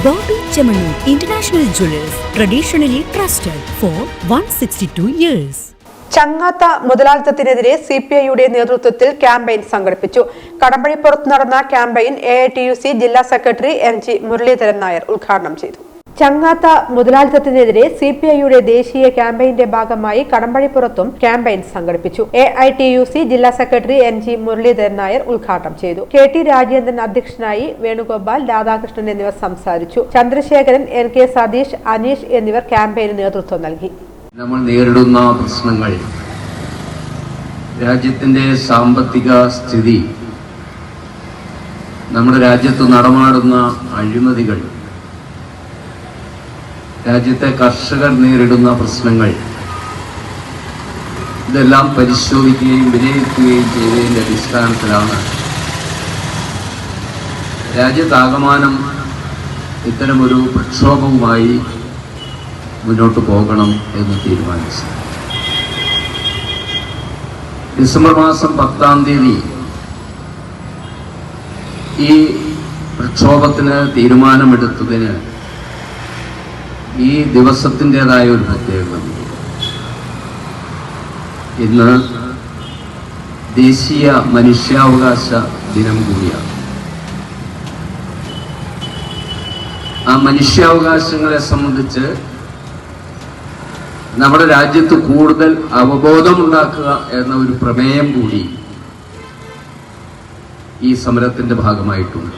Bobby Chemanur International Jewelers, traditionally trusted for 162 years. ചങ്ങാത്ത മുതലാളിത്തത്തിനെതിരെ സിപിഐയുടെ നേതൃത്വത്തിൽ campaign സംഘടിപ്പിച്ചു. കടമ്പഴിപ്പുറത്ത് നടന്ന ക്യാമ്പയിൻ AITUC ജില്ലാ സെക്രട്ടറി NG മുരളീധരൻ നായർ ഉദ്ഘാടനം ചെയ്തു. ചങ്ങാത്ത മുതലാളിത്തത്തിനെതിരെ സിപിഐയുടെ ദേശീയ ക്യാമ്പയിന്റെ ഭാഗമായി കടമ്പഴിപ്പുറത്തും ക്യാമ്പയിൻ സംഘടിപ്പിച്ചു. AITUC ജില്ലാ സെക്രട്ടറി NG മുരളീധരൻ നായർ ഉദ്ഘാടനം ചെയ്തു. KT രാജേന്ദ്രൻ അധ്യക്ഷനായി, വേണുഗോപാൽ, രാധാകൃഷ്ണൻ എന്നിവർ സംസാരിച്ചു. ചന്ദ്രശേഖരൻ, NK സതീഷ്, അനീഷ് എന്നിവർ ക്യാമ്പയിന് നേതൃത്വം നൽകി. നമ്മൾ നേരിടുന്ന പ്രശ്നങ്ങൾ, രാജ്യത്തിന്റെ സാമ്പത്തിക സ്ഥിതി, നമ്മുടെ രാജ്യത്ത് നടമാടുന്ന അഴിമതികൾ, രാജ്യത്തെ കർഷകർ നേരിടുന്ന പ്രശ്നങ്ങൾ, ഇതെല്ലാം പരിശോധിക്കുകയും വിലയിരുത്തുകയും ചെയ്തതിൻ്റെ അടിസ്ഥാനത്തിലാണ് രാജ്യത്താകമാനം ഇത്തരമൊരു പ്രക്ഷോഭവുമായി മുന്നോട്ട് പോകണം എന്ന് തീരുമാനിച്ചു. ഡിസംബർ മാസം 10-ാം തീയതി ഈ പ്രക്ഷോഭത്തിന് തീരുമാനമെടുത്തതിന് ഈ ദിവസത്തിൻ്റെതായ ഒരു പ്രത്യേകത. ഇന്ന് ദേശീയ മനുഷ്യാവകാശ ദിനം കൂടിയാണ്. ആ മനുഷ്യാവകാശങ്ങളെ സംബന്ധിച്ച് നമ്മുടെ രാജ്യത്ത് കൂടുതൽ അവബോധമുണ്ടാക്കുക എന്ന ഒരു പ്രമേയം കൂടി ഈ സമരത്തിന്റെ ഭാഗമായിട്ടുണ്ട്.